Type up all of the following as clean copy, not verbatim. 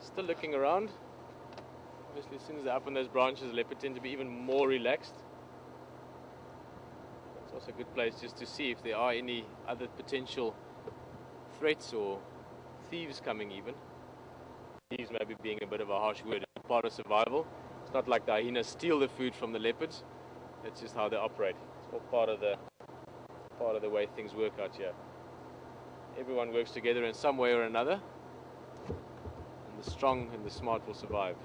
Still looking around. Obviously, as soon as they're up on those branches, the leopard tend to be even more relaxed. It's also a good place just to see if there are any other potential threats or thieves coming even. Thieves maybe being a bit of a harsh word. It's part of survival. It's not like the hyenas steal the food from the leopards. That's just how they operate. It's all part of the way things work out here. Everyone works together in some way or another, and the strong and the smart will survive.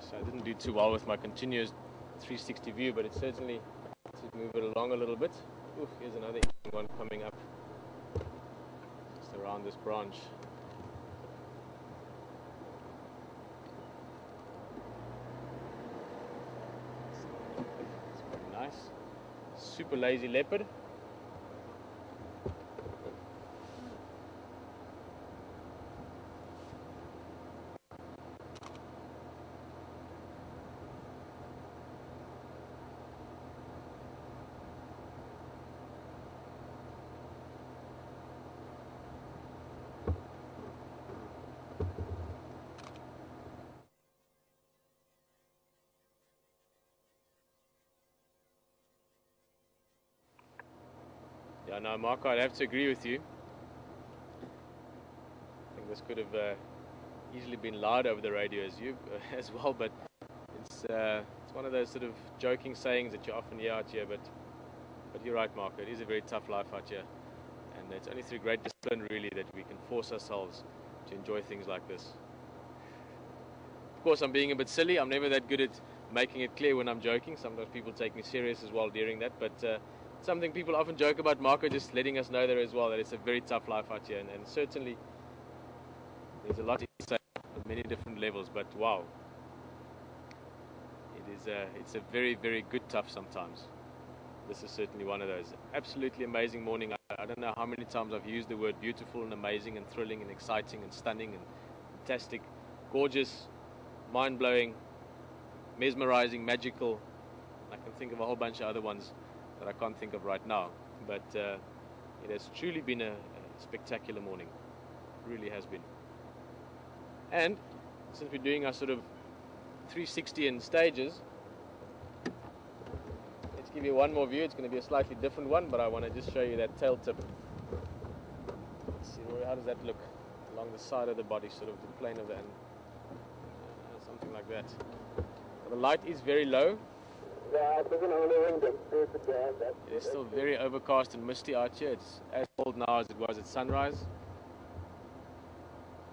So I didn't do too well with my continuous 360 view, but it certainly did move it along a little bit. Oof, here's another one coming up just around this branch. It's quite nice. Super lazy leopard. Yeah, no, Marco, I'd have to agree with you. I think this could have easily been loud over the radio as well, but it's one of those sort of joking sayings that you often hear out here. But you're right, Marco. It is a very tough life out here, and it's only through great discipline, really, that we can force ourselves to enjoy things like this. Of course, I'm being a bit silly. I'm never that good at making it clear when I'm joking. Sometimes people take me serious as well during that, but something people often joke about, Marco, just letting us know there as well, that it's a very tough life out here, and certainly there's a lot to say on many different levels, but wow, it's a very, very good tough sometimes. This is certainly one of those. Absolutely amazing morning. I don't know how many times I've used the word beautiful and amazing and thrilling and exciting and stunning and fantastic, gorgeous, mind-blowing, mesmerizing, magical. I can think of a whole bunch of other ones that I can't think of right now, but it has truly been a spectacular morning. It really has been. And since we're doing our sort of 360 in stages, let's give you one more view. It's going to be a slightly different one, but I want to just show you that tail tip. Let's see, how does that look along the side of the body, sort of the plane of the end, something like that. So the light is very low. It is still very overcast and misty out here. It's as cold now as it was at sunrise.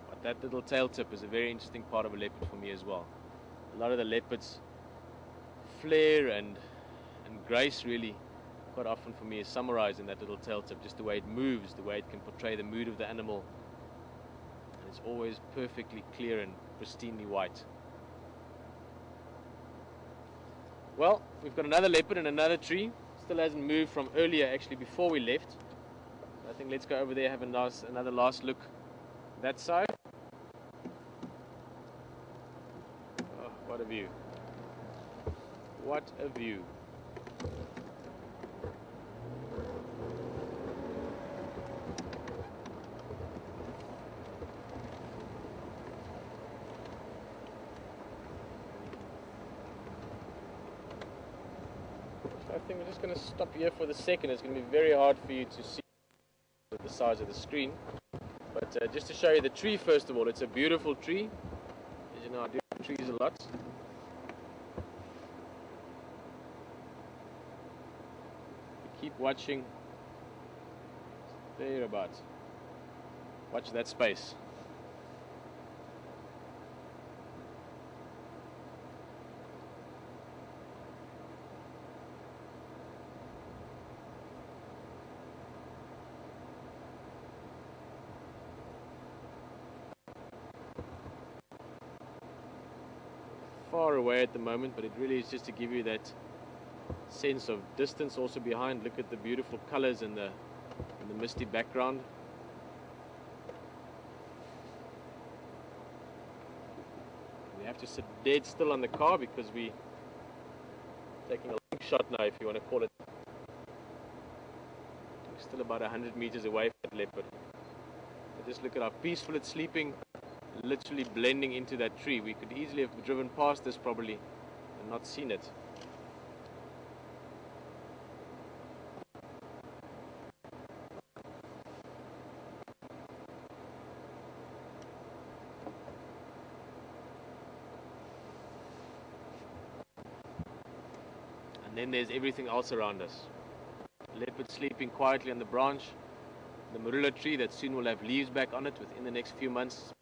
But that little tail tip is a very interesting part of a leopard for me as well. A lot of the leopards' flair and grace really quite often for me is summarized in that little tail tip, just the way it moves, the way it can portray the mood of the animal. And it's always perfectly clear and pristinely white. Well, we've got another leopard in another tree. Still hasn't moved from earlier, actually, before we left. So I think let's go over there, have another last look that side. Oh, what a view. What a view. I think we're just going to stop here for the second. It's going to be very hard for you to see at the size of the screen. But just to show you the tree first of all, it's a beautiful tree. As you know, I do trees a lot. keep watching. Thereabouts. Watch that space. Far away at the moment, but it really is just to give you that sense of distance also behind. Look at the beautiful colors and the misty background. We have to sit dead still on the car because we're taking a long shot now, if you want to call it. We're still about 100 meters away from that leopard. But just look at how peaceful it's sleeping, literally blending into that tree. We could easily have driven past this probably and not seen it. And then there's everything else around us. Leopard sleeping quietly on the branch. The marula tree that soon will have leaves back on it within the next few months.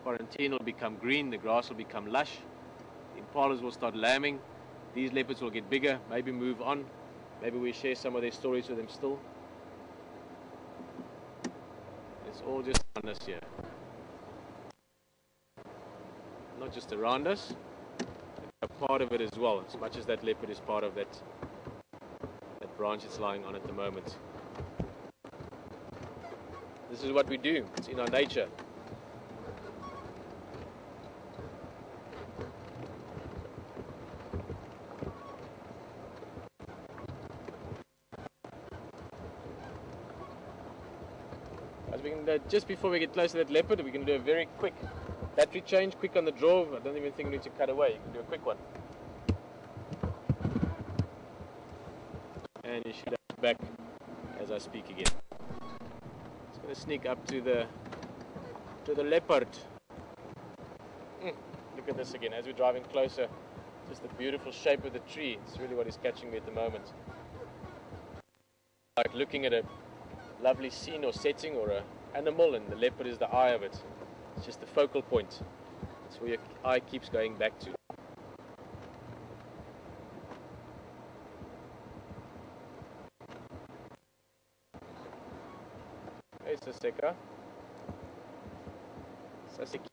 Quarantine will become green, the grass will become lush, the impalas will start lambing, these leopards will get bigger, maybe move on, maybe we share some of their stories with them still. It's all just around us here. Not just around us, but a part of it as well, as much as that leopard is part of that branch it's lying on at the moment. This is what we do, it's in our nature. Just before we get close to that leopard, we can do a very quick battery change, quick on the draw. I don't even think we need to cut away, you can do a quick one. And you should have it back as I speak again. Just going to sneak up to the leopard. Look at this again, as we're driving closer, just the beautiful shape of the tree. It's really what is catching me at the moment. Like looking at a lovely scene or setting or an animal, and the leopard is the eye of it. It's just the focal point. It's where your eye keeps going back to. Hey Saseka. Saseki.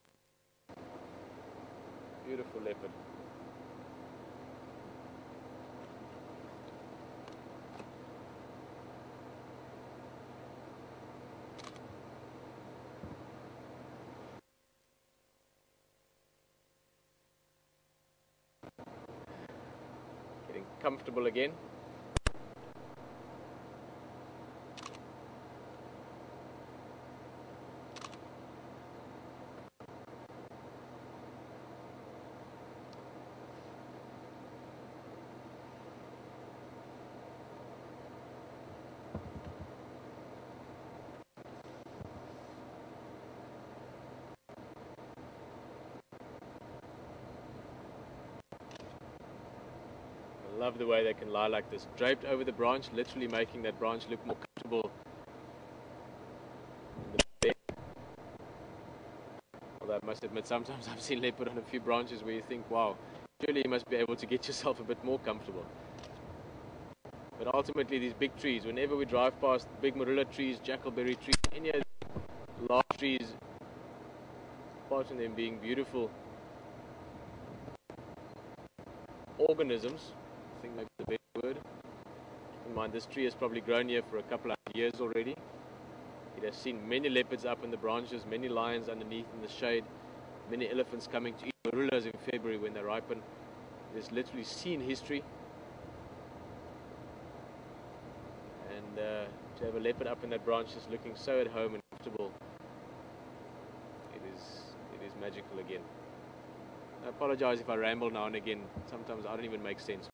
Beautiful leopard. Getting comfortable again. I love the way they can lie like this, draped over the branch, literally making that branch look more comfortable. Although I must admit, sometimes I've seen leopard on a few branches where you think, wow, surely you must be able to get yourself a bit more comfortable. But ultimately, these big trees, whenever we drive past big marula trees, jackalberry trees, any of the large trees, apart from them being beautiful organisms, I think maybe the best word. Keep in mind, this tree has probably grown here for a couple of years already. It has seen many leopards up in the branches, many lions underneath in the shade, many elephants coming to eat marulas in February when they ripen. It has literally seen history. And to have a leopard up in that branch just looking so at home and comfortable, it is magical again. I apologize if I ramble now and again. Sometimes I don't even make sense.